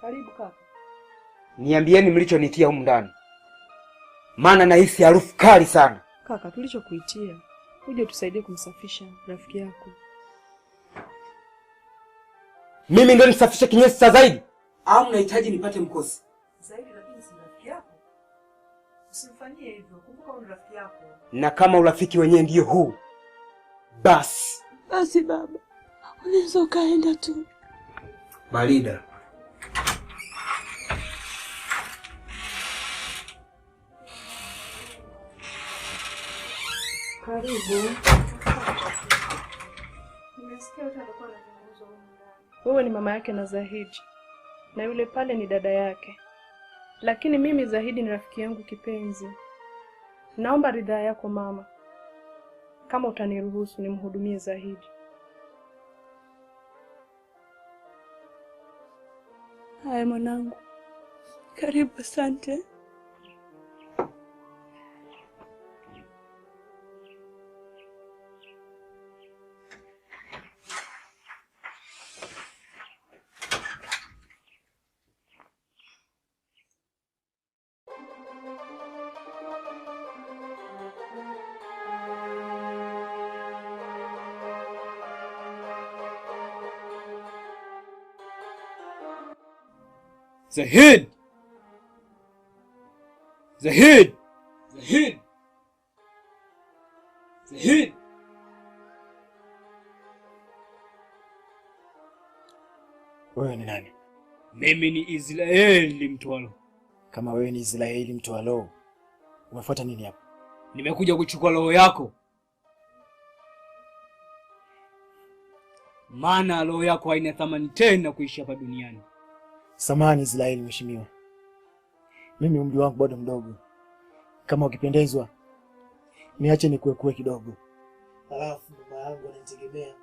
Karibu kaka. Niambieni mlichonitia humu ndani. Maana nahisi harufu kali sana. Kaka, tulichokuitia uje tusaidie kumsafisha rafiki yako. Mimi ndio nisafishe kinyesi cha Zaidi? Au mnahitaji nipate mkosi? Zaidi lakini si rafiki yako. Usimfanyie hivyo. Kumbuka ni rafiki yako. Na kama urafiki wenyewe ndio huu, basi baba. Unaweza ukaenda tu. Balida. Karibu. Nimesikia utakuwa na viongozi huko ndani. Wewe ni mama yake na Zahidi. Na yule pale ni dada yake. Lakini mimi Zahidi ni rafiki yangu kipenzi. Naomba ridhaa yako mama. Kama utaniruhusu nimhudumie Zahidi. Haya mwanangu. Karibu, asante. Zahid! Zahid! Zahid! Zahid! Wewe ni nani? Mimi ni Israeli mtwalo. Kama wewe ni Israeli mtwalo, umefuata nini hapa? Nimekuja kuchukua roho yako. Maana roho yako haina thamani tena kuishi hapa duniani. Samahani Israeli mheshimiwa. Mimi umri wangu bado mdogo. Kama ukipendezwa, niache nikuwe kidogo. Alafu mama yangu ananitegemea,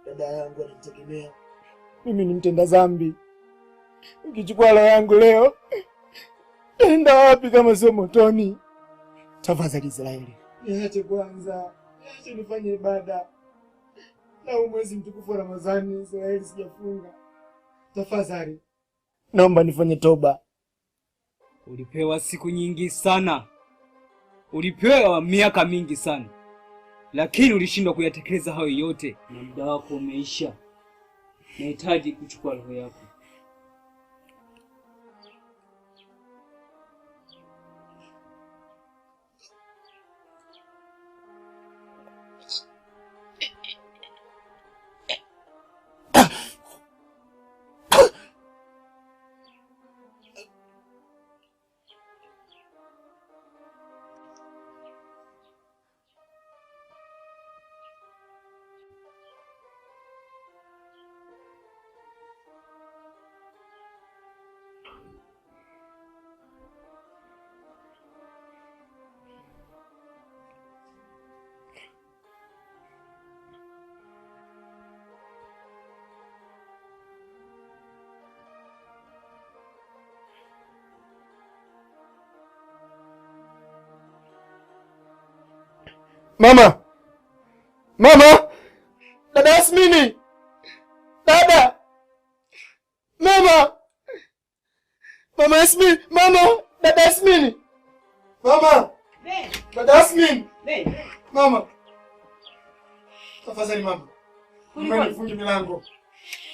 dada yangu ananitegemea. Mimi ni mtenda dhambi. Ukichukua roho yangu leo, enda wapi kama sio motoni? Tafadhali Israeli, niache kwanza. Niache nifanye ibada. Na mwezi mtukufu wa Ramadhani Israeli sijafunga. Tafadhali. Naomba nifanye toba. Ulipewa siku nyingi sana. Ulipewa miaka mingi sana. Lakini ulishindwa kuyatekeleza hayo yote. Na muda wako umeisha. Nahitaji kuchukua roho yako. Mama! Mama! Dada Yasmini! Dada! Mama! Mama Yasmini! Mama! Dada Yasmini! Mama! Dada Yasmini! Mama! Tafadhali mama. Mama nifunge milango.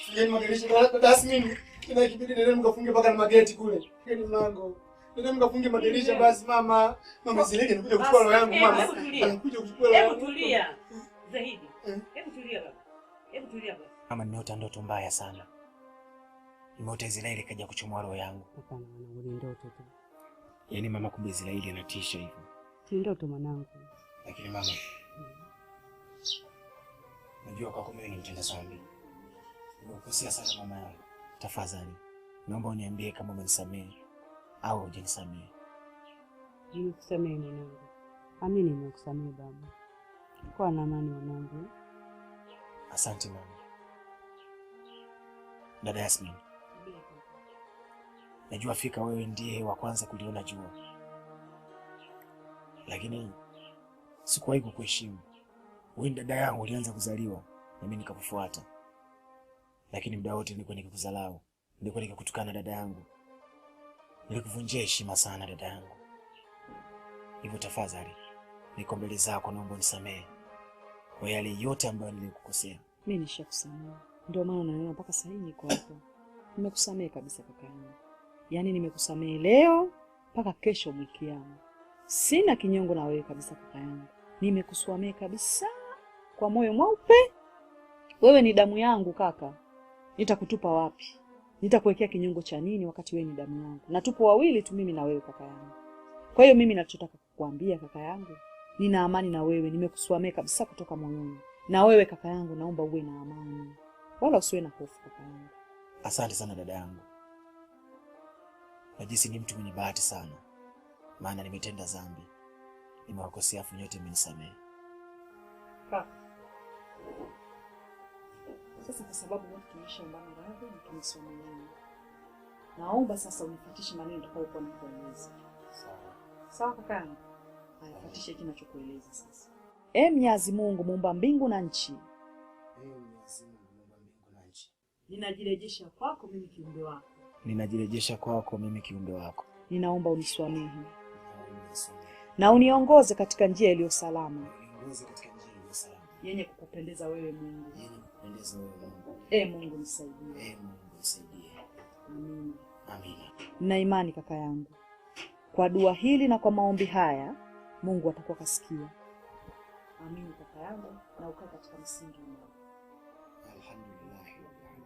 Fungeni madirisha. Dada Yasmini. Kina kibidi ndio mkafunge mpaka na mageti kule. Fungeni mlango. Ndio mkafunge madirisha basi mama. Mama Zileke nikuja kuchukua roho yangu mama. Anakuja kuchukua roho yangu. Hebu tulia. Zahidi. Hebu tulia baba. Hebu tulia baba. Mama, nimeota ndoto mbaya sana. Nimeota Israeli kaja kuchomoa roho yangu. Hapana mwanangu, ni ndoto tu. Yaani mama, kumbe Israeli anatisha hivyo. Si ndoto mwanangu. Lakini mama, najua kwa kumbe ni mtenda dhambi. Nimekosea sana mama yangu. Tafadhali, naomba uniambie kama umenisamehe au hujanisamehe. Nimekusamehe mwanangu. Amini nimekusamehe baba. Kwa na amani mwanangu. Asante mama. Dada Yasmini, najua fika wewe ndiye wa kwanza kuliona jua. Lakini sikuwahi kukuheshimu. Wewe ni dada yangu, ulianza kuzaliwa na mimi nikakufuata. Lakini muda wote nilikuwa nikikuzalau nilikuwa nikikutukana dada yangu. Nilikuvunjia heshima sana dada yangu. Hivyo tafadhali, niko mbele zako, naomba unisamehe kwa yale yote ambayo nilikukosea. Mimi nishakusamehe. Ndio maana naona mpaka sasa hivi niko hapa. Nimekusamehe kabisa kaka yangu. Yaani nimekusamehe leo mpaka kesho mwikiamo. Sina kinyongo na wewe kabisa kaka yangu. Nimekusamehe kabisa kwa moyo mweupe. Wewe ni damu yangu kaka. Nitakutupa wapi? Nitakuwekea kinyongo cha nini wakati wewe ni damu yangu? Na tupo wawili tu, mimi na wewe kaka yangu. Kwa hiyo mimi nachotaka kukuambia kaka yangu, nina amani na wewe, nimekusamehe kabisa kutoka moyoni. Na wewe kaka yangu, naomba uwe na amani. Wala usiwe na hofu kaka yangu. Asante sana dada yangu. Najisi ni mtu mwenye bahati sana. Maana nimetenda dhambi. Nimewakosea, afu nyote mmenisamehe. Kaka. Sasa kwa sababu wote tumeshaombana radhi na tumesameheana. Naomba sasa unifuatishe maneno nitakayokuwa nakueleza. Sawa. Sawa kaka yangu? Haya, fuatisha hiki ninachokueleza sasa. Mwenyezi Mungu muumba mbingu na nchi. Mwenyezi Mungu muumba mbingu na nchi. Ninajirejesha kwako mimi kiumbe wako. Ninajirejesha kwako mimi kiumbe wako. Ninaomba unisamehe. Na uniongoze katika njia iliyo salama. Uniongoze katika njia iliyo salama. Yenye kukupendeza wewe Mungu. Yenye kukupendeza wewe Mungu. Mungu nisaidie. Mungu nisaidie. Amina. Amina. Nina imani kaka yangu, kwa dua hili na kwa maombi haya Mungu atakuwa kasikia. Amini kaka yangu, na ukae katika msingi mmoja. Alhamdulillah rabbil alamin.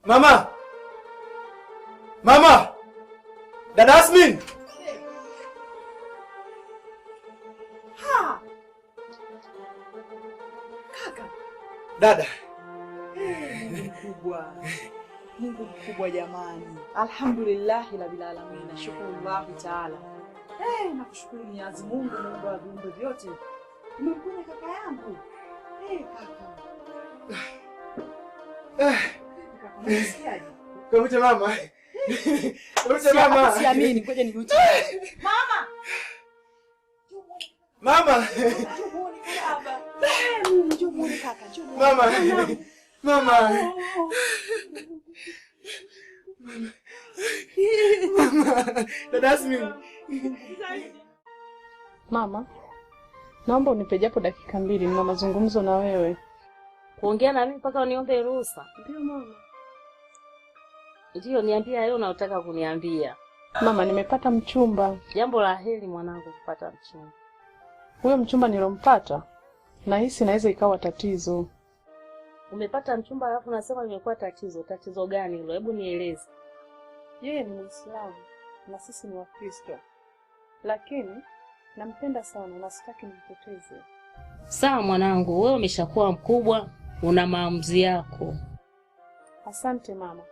Mama! Mama! Dada Asmin! Ha! Kaka! Dada! Mungu mkubwa jamani. Alhamdulillah rabbil alamin. Shukrullah taala. Nakushukuru Mwenyezi Mungu Mungu wa viumbe vyote. Umekuja kaka yangu. Kaka. Unasikiaje? Kamute mama. Kamute mama. Siamini, ngoja nirudi. Mama. Mama. Njoo baba. Njoo kaka, njoo. Mama. Mama. Mama. Dada Asmin. Mama, naomba unipe japo dakika 2, nina mazungumzo na wewe. Kuongea na mimi mpaka uniombe ruhusa? Ndio mama. Ndio, niambia leo unataka kuniambia. Mama, nimepata mchumba. Jambo la heri mwanangu kupata mchumba. Huyo mchumba nilompata nahisi naweza ikawa tatizo. Umepata mchumba alafu unasema imekuwa tatizo. Tatizo gani hilo? Hebu nieleze. Yeye ni Muislamu na sisi ni Wakristo. Lakini nampenda sana na sitaki nimpoteze. Sawa mwanangu, wewe umeshakuwa mkubwa, una maamuzi yako. Asante mama.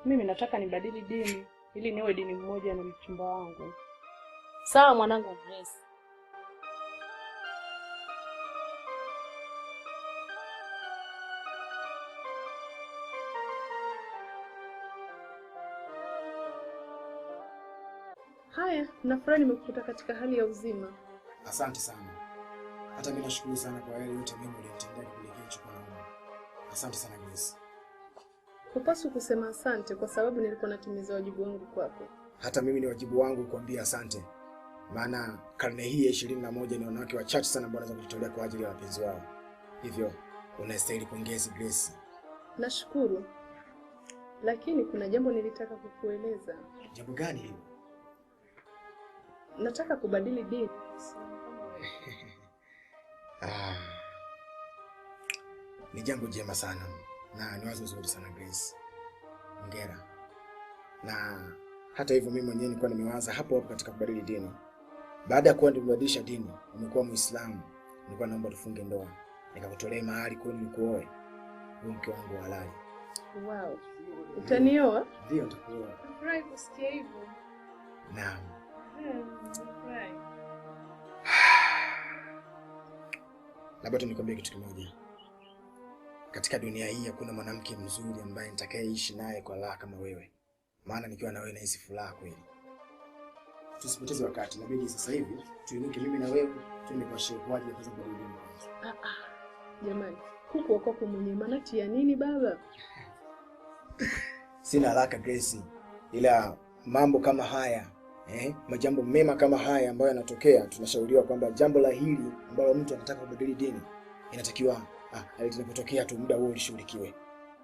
Mimi nataka nibadili dini ili niwe dini mmoja na mchumba wangu. Sawa mwanangu Grace. Haya, nafurahi nimekukuta katika hali ya uzima. Asante sana. Hata mimi nashukuru sana kwa yale yote mimi uliyotendea kuelekea chukua langu. Asante sana Grace. Hupaswi kusema asante kwa sababu nilikuwa natimiza wajibu wangu kwako. Hata mimi ni wajibu wangu kuambia asante. Maana karne hii ya 21 ni wanawake wachache sana ambao wanaweza kujitolea kwa ajili ya wapenzi wao. Hivyo unastahili pongezi Grace. Nashukuru. Lakini kuna jambo nilitaka kukueleza. Jambo gani hilo? Nataka kubadili dini. Ni jambo jema sana na ni wazo zuri sana Grace. Hongera. Na Hata hivyo mimi mwenyewe nilikuwa nimewaza hapo hapo katika kubadili dini. Baada ya kuwa nimebadilisha dini, nimekuwa Muislamu, nilikuwa naomba tufunge ndoa. Nikakutolea mahali kwani nikuoe. Wewe mke wangu halali. Wow. Utanioa? Ndio nitakuoa. Nafurahi kusikia hivyo. Naam. Nafurahi. Labda tu nikwambie kitu kimoja. Katika dunia hii hakuna mwanamke mzuri ambaye nitakayeishi naye kwa raha kama wewe. Maana nikiwa na wewe nahisi furaha kweli. Tusipoteze wakati, inabidi sasa hivi tuinuke mimi na wewe twende kwa shehe kwa ajili ya kwanza kubadili dini. Jamani, huko wako mwenye manati ya nini baba? Sina haraka Grace. Ila mambo kama haya, majambo mema kama haya ambayo yanatokea, tunashauriwa kwamba jambo la hili ambalo mtu anataka kubadili dini inatakiwa linapotokea tu muda huo lishughulikiwe.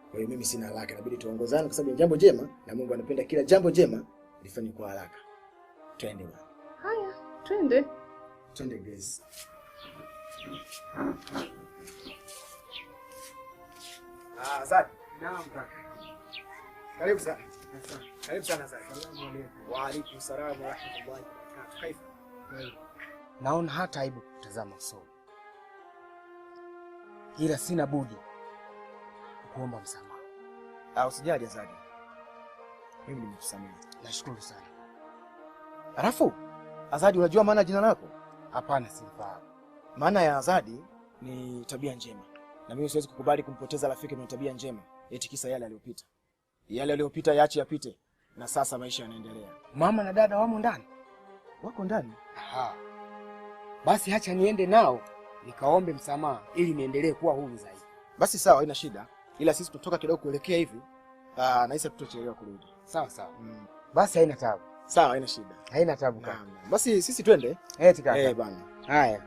Kwa hiyo mimi sina haraka, inabidi tuongozane kwa sababu ni jambo jema na Mungu anapenda kila jambo jema lifanywe kwa haraka. Twende bwana. Haya, twende. Twende Grace. Asante. Naam kaka. Karibu sana. Karibu sana sasa. Asalamu alaykum. Wa alaykum salaam wa rahmatullahi wa barakatuh. Kaifa? Naona hata aibu kutazama usoni. Ila sina budi kuomba msamaha. Usijali Azadi. Mimi nimekusamehe. Nashukuru sana. Alafu Azadi, unajua maana jina lako? Hapana, sifahamu. Maana ya Azadi ni tabia njema. Na mimi siwezi kukubali kumpoteza rafiki mwenye tabia njema eti kisa yale aliyopita. Yale aliyopita yaache yapite. Na sasa maisha yanaendelea. Mama na dada wamo ndani? Wako ndani? Aha. Basi acha niende nao nikaombe msamaha ili niendelee kuwa huru zaidi. Basi sawa, haina shida. Ila sisi tutoka kidogo kuelekea hivi. Na hisa tutachelewa kurudi. Sawa sawa. Basi haina taabu. Sawa, haina shida. Haina taabu kaka. Basi sisi twende. Eti kaka. Bana. Haya.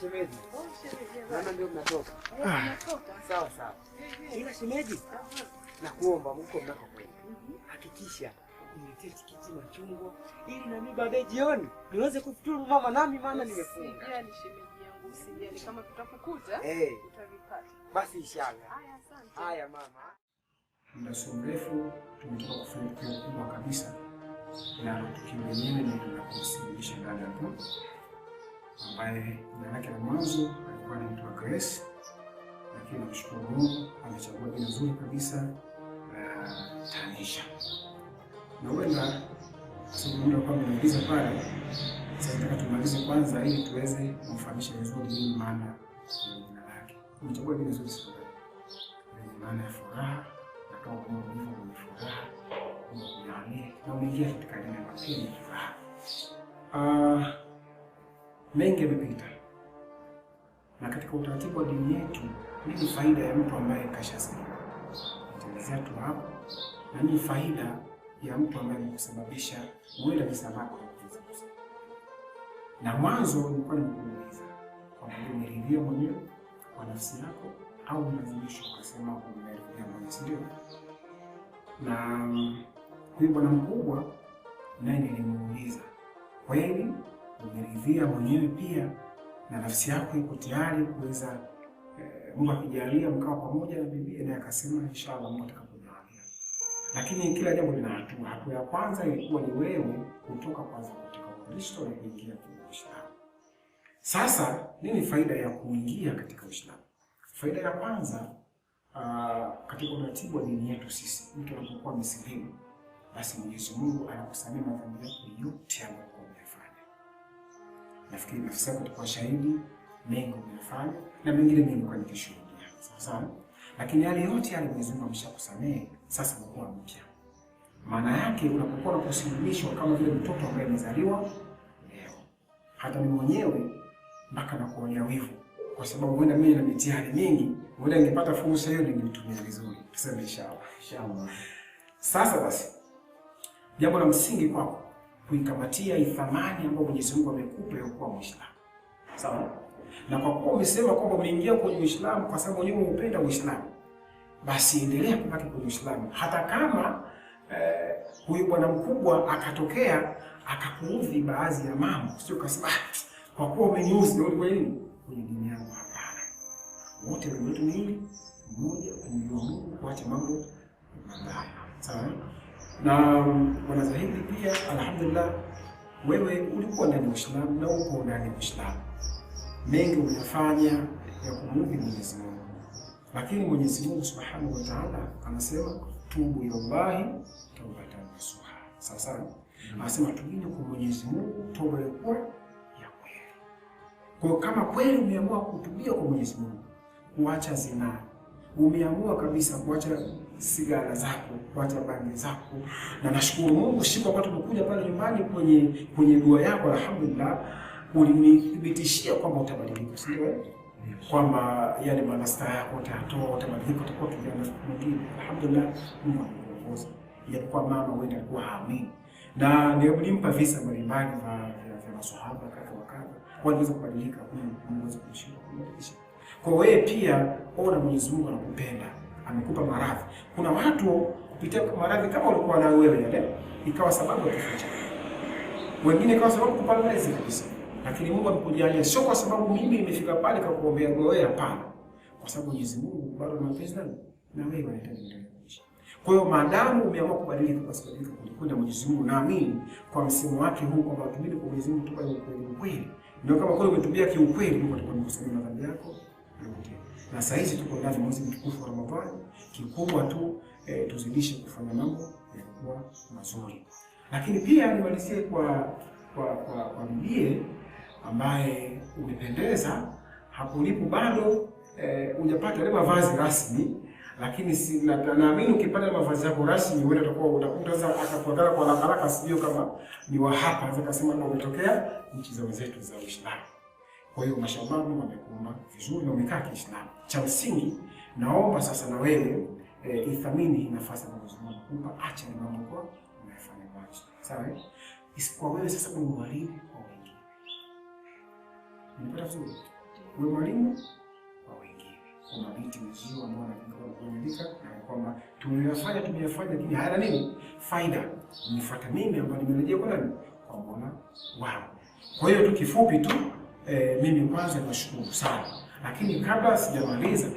Shemeji. Mama ndio mnatoka. Tunatoka. Sawa sawa. Ila shemeji, nakuomba mko mnakokwenda. Hakikisha uniletee tikiti na chungwa ili na mimi baadaye jioni niweze kufuturu mama nami maana nimefunga. Usijali shemeji yangu, usijali, kama tutakukuta utavipata. Basi inshallah. Haya, asante. Haya mama. Muda si mrefu tumetoka kufanya tukio kubwa kabisa, na tukio lenyewe ni la kumsilimisha dada tu ambaye jina lake la mwanzo alikuwa anaitwa Grace, lakini namshukuru Mungu amechagua jina zuri kabisa la Tanisha. Na huenda sababu muda kwa nimeuliza pale, sasa nataka tumalize kwanza ili tuweze kumfahamisha vizuri nini maana ya jina lake. Amechagua jina zuri sana lenye maana ya furaha, kama Mungu ndivyo mwenye furaha, Mungu na umeingia katika dini ya mapili ya furaha. Mengi yamepita. Na katika utaratibu wa dini yetu, nini faida ya mtu ambaye kashasema? Nitaelezea tu hapo. Na nini faida ya mtu ambaye kusababisha uenda misamaha kwa kuweza kusema. Na mwanzo nilikuwa nimekuuliza, kwa nini umeridhia mwenyewe kwa nafsi yako au unazidisha ukasema umeridhia mwenyewe, si ndio? Na huyu bwana mkubwa naye nilimuuliza, kweli umeridhia mwenyewe pia na nafsi yako iko tayari kuweza Mungu akijalia mkao pamoja na bibi? Naye akasema inshallah Mungu atakapojalia. Lakini kila jambo lina hatua. Hatua ya kwanza ilikuwa ni wewe kutoka kwanza katika Ukristo na kuingia katika Uislamu. Sasa nini faida ya kuingia katika Uislamu? Faida ya kwanza, katika utaratibu wa dini yetu sisi, mtu anapokuwa msilimu, basi Mwenyezi Mungu anakusamehe madhambi yako yote ambayo umeyafanya. Nafikiri nafsi yako itakuwa shahidi mengi umeyafanya na mengine mengi kwa nikishuhudia. Sawa? Lakini yale yote yale Mwenyezi Mungu ameshakusamehe, sasa unakuwa mpya. Maana yake unapokuwa unakusilimishwa kama vile mtoto ambaye amezaliwa leo. Hata mimi mwenyewe mpaka nakuonea wivu. Kwa sababu huenda mimi na mitihani mingi, huenda ningepata fursa hiyo ningetumia vizuri. Tuseme inshallah. Inshallah. Sasa basi, jambo la msingi kwako kuikamatia ithamani ambayo Mwenyezi Mungu amekupa ya kuwa Muislamu. Sawa? Na kwa kuwa umesema kwamba umeingia kwenye Uislamu kwa sababu wewe unapenda Uislamu, basi endelea kubaki kwenye Uislamu hata kama huyu bwana mkubwa akatokea akakuudhi baadhi ya mambo. Sio kasema kwa kuwa umeniudhi ndio ulikuwa nini kwenye dini yangu. Hapana. Wote wetu ni mmoja, kumjua Mungu, kuacha mambo mabaya. Sawa? Na bwana Zahidi pia alhamdulillah, wewe ulikuwa ndani ya Uislamu na uko ndani ya Uislamu. Mengi umefanya ya kumudhi Mwenyezi Mungu. Lakini Mwenyezi Mungu Subhanahu wa Ta'ala anasema tubu ilallahi tawbatan nasuha. Sasa anasema tubini kwa Mwenyezi Mungu toba ya kweli. Kwa kama kweli umeamua kutubia kwa Mwenyezi Mungu, kuacha zina, umeamua kabisa kuacha sigara zako, kuacha bangi zako, na nashukuru Mungu siku ambayo tumekuja pale nyumbani kwenye dua yako, alhamdulillah, ulinithibitishia kwamba utabadilika, si ndio? Kwamba yale manasta yako utatoa, utabadilika, utakuwa kijana mwingine. Alhamdulillah, Mungu anakuongoza. Yakuwa mama wewe alikuwa haamini. Na nilimpa visa mbalimbali vya maswahaba kadha wa kadha. Waliweza kubadilika, Mungu aweza kumshika kubadilisha. Kwa wewe pia ona Mwenyezi Mungu anakupenda, amekupa maradhi. Kuna watu kupitia maradhi kama ulikuwa na wewe yale ikawa sababu ya kifo chako. Wengine ikawa sababu kupata malezi kabisa. Lakini Mungu amekujalia sio kwa sababu mimi nimefika pale kwa kuombea wewe, hapana. Kwa sababu Mwenyezi Mungu bado anapenda na wewe unahitaji kuendelea kuishi. Kwa hiyo maadamu umeamua kubadilika, basi badilika kwenda Mwenyezi Mungu, naamini kwa msimu wake huu kwamba tumidi kwa Mwenyezi Mungu tukae ukweli. Ndio kama kweli umetubia kiukweli, Mungu atakuwa anakusamehe madhambi yako yote. Na saa hizi tuko ndani mwezi mtukufu wa Ramadhani, kikubwa tu tuzidishe kufanya mambo yalikuwa mazuri. Lakini pia nimalizie kwa bibie ambaye umependeza, hapo ulipo bado hujapata ile mavazi rasmi, lakini naamini ukipata mavazi yako rasmi wewe utakuta sasa akafuatana kwa haraka, sio kama ni wa hapa, anaweza kusema na umetokea nchi za wenzetu za Uislamu. Kwa hiyo mashallah, Mungu amekuumba vizuri na umekaa Kiislamu. Cha msingi naomba sasa na wewe ithamini hii nafasi ambayo Mungu amekupa, acha ni mambo kwa unayofanya mwanzo. Sawa? Isipokuwa wewe sasa ni mwalimu kwa wengine. Unapata vizuri? Wewe mwalimu kwa wengine. Kuna binti mzio ambao anakuandika na kwamba tumeyafanya lakini hayana nini? Faida. Nifuata mimi ambaye nimerejea kwa nani? Kwa Mola wao. Kwa hiyo tu kifupi tu mimi kwanza nashukuru sana. Lakini kabla sijamaliza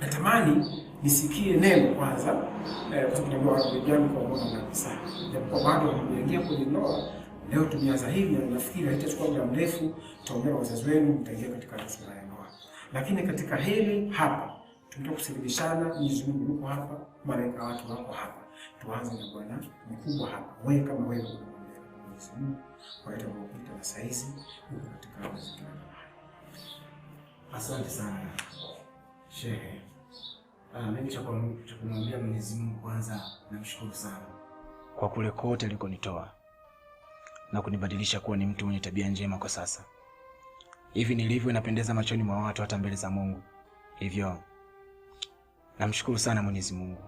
natamani nisikie neno kwanza kwa sababu ndio vijana kwa Mola na sana. Japo bado tunaingia kwenye ndoa leo tumeanza hivi, na nafikiri haitachukua muda mrefu tutaongea wazazi wenu, mtaingia katika ratiba ya ndoa. Lakini katika hili hapa tunataka kusikilizana, Mwenyezi Mungu yuko hapa, malaika wake wako hapa. Tuanze na bwana mkubwa hapa. Wewe kama wewe unamwambia Mwenyezi Mungu kwa ile mapita na saizi uko katika mazingira. Asante sana Shehe. Mimi cha kumwambia Mwenyezi Mungu kwanza namshukuru sana kwa kule kote alikonitoa na kunibadilisha kuwa ni mtu mwenye tabia njema kwa sasa. Hivi nilivyo napendeza machoni mwa watu hata mbele za Mungu. Hivyo namshukuru sana Mwenyezi Mungu.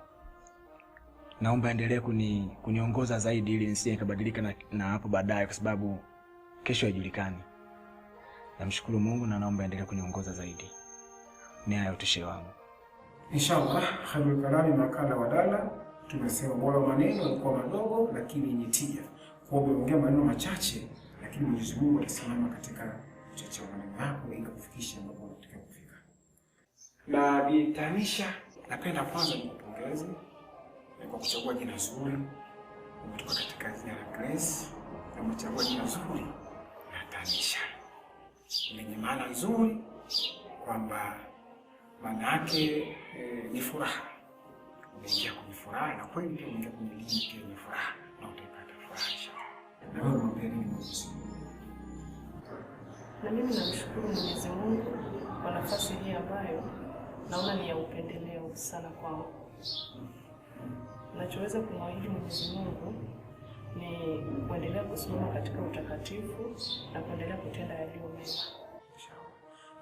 Naomba endelee kuniongoza zaidi ili nisije nikabadilika na hapo baadaye, kwa sababu kesho haijulikani. Namshukuru Mungu na naomba endelee kuniongoza zaidi. Ni hayo utishe wangu. Inshallah, khairul kalami makala wadala. Tumesema bora maneno yalikuwa madogo lakini yenye tija. Kwa umeongea maneno machache lakini Mwenyezi Mungu atasimama katika uchache wa maneno yako ili kufikisha ambapo unataka kufika. Na Tanisha, napenda kwanza nikupongeze kwa kuchagua jina zuri. Umetoka katika jina la Grace na umechagua jina zuri la Tanisha. Lenye maana nzuri kwamba maana yake ni furaha. Umeingia kwenye furaha na kweli pia umeingia kwenye lini kwenye furaha na utapata furaha. Na wewe mwambie nini Mwenyezi Mungu? Na mimi namshukuru Mwenyezi Mungu kwa nafasi hii ambayo naona ni ya upendeleo sana kwangu. Nachoweza kumwahidi Mwenyezi Mungu ni kuendelea kusimama katika utakatifu na kuendelea kutenda yaliyo mema.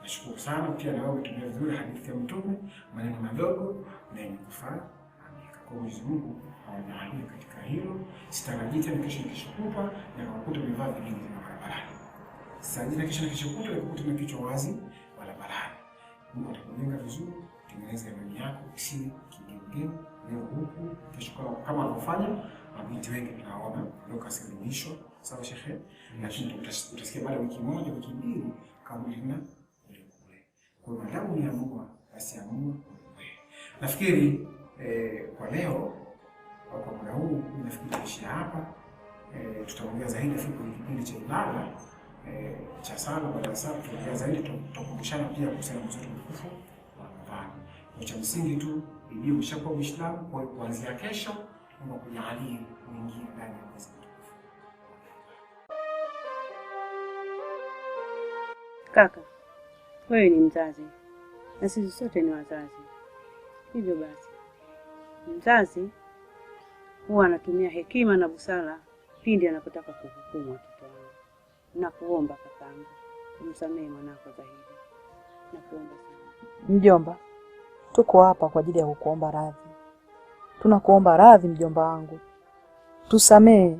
Nashukuru sana pia na wewe umetumia vizuri hadithi ya Mtume, maneno madogo na yenye kufaa. Kwa Mwenyezi Mungu anaahidi katika hilo. Sitarajii tena kesho kupa na kukuta umevaa vingi vya barabarani. Sitarajii tena kesho kupa na kukuta na kichwa wazi barabarani. Mungu atakujenga vizuri, tengeneza imani yako isiwe kigeuge leo huku kesho kama anavyofanya mabinti wengi tunaona leo kasilimishwa. Sawa Sheikh? Lakini utasikia baada ya wiki moja wiki mbili kabla tena kule. Kwa hiyo madamu niamua basi amua. Nafikiri kwa leo Kwa muda huu mimi nafikiri tuishie hapa. Tutaongea zaidi kwenye kipindi cha ibada cha sala. Baada ya sala tutaongea zaidi, tutakumbushana pia kuhusiana na mtoto mtukufu wa Ramadhani. Cha msingi tu bibi umeshakuwa Muislamu, kwa hiyo kuanzia kesho kama kujalia mwingine ndani ya mwezi mtukufu. Kaka, wewe ni mzazi na sisi sote ni wazazi. Hivyo basi, mzazi huwa anatumia hekima na busara pindi anapotaka kuhukumu watoto wao. Nakuomba kakaangu, umsamehe mwanako Zahidi. Nakuomba sana. Mjomba, tuko hapa kwa ajili ya kukuomba radhi. Tunakuomba radhi mjomba wangu. Tusamehe.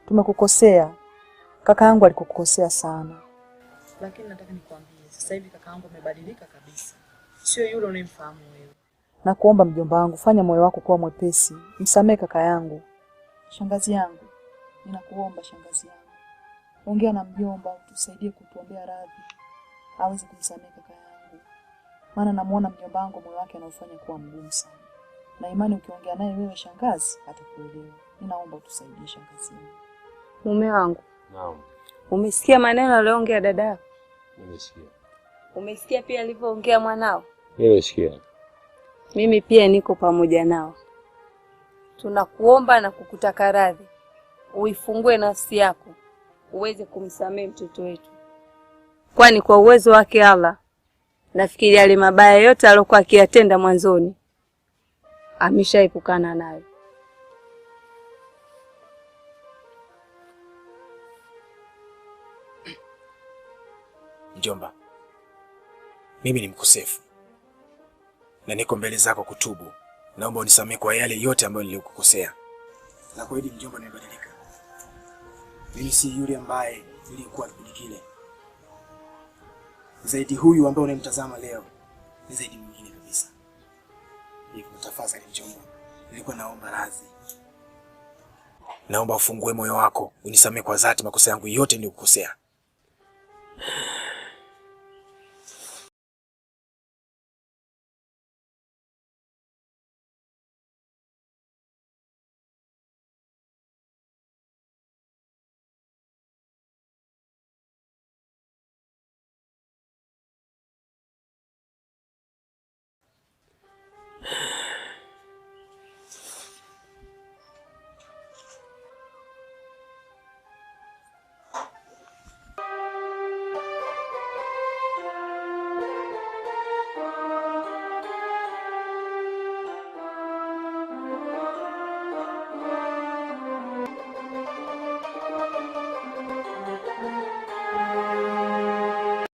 Tumekukosea. Kaka yangu alikukosea sana. Lakini nataka nikwambie, sasa hivi kaka yangu amebadilika kabisa. Sio yule unayemfahamu wewe. Nakuomba mjomba wangu, fanya moyo wako kuwa mwepesi. Msamehe kaka yangu. Shangazi yangu, ninakuomba shangazi yangu, ongea na mjomba utusaidie kutuombea radhi aweze kumsamehe kaka yangu. Maana namuona mjomba wangu moyo wake anaufanya kuwa mgumu sana. Na imani ukiongea naye wewe shangazi atakuelewa. Ninaomba utusaidie shangazi yangu. Mume wangu. Naam. Umesikia maneno aliyoongea dada yako? Nimesikia. Umesikia pia alivyoongea mwanao? Nimesikia. Mimi pia niko pamoja nao. Tunakuomba na kukutaka radhi. Uifungue nafsi yako uweze kumsamehe mtoto wetu. Kwani kwa uwezo wake Allah, nafikiri yale mabaya yote aliyokuwa akiyatenda mwanzoni ameshaepukana nayo. Mjomba, mimi ni mkosefu na niko mbele zako kutubu. Naomba unisamehe kwa yale yote ambayo nilikukosea. Na kwa hili mjomba, nimebadilika. Mimi si yule ambaye nilikuwa kipindi kile. Zaidi huyu ambaye unamtazama leo ni zaidi mwingine kabisa. Hivyo tafadhali mjomba, nilikuwa naomba radhi. Naomba ufungue moyo wako, unisamehe kwa dhati makosa yangu yote nilikukosea.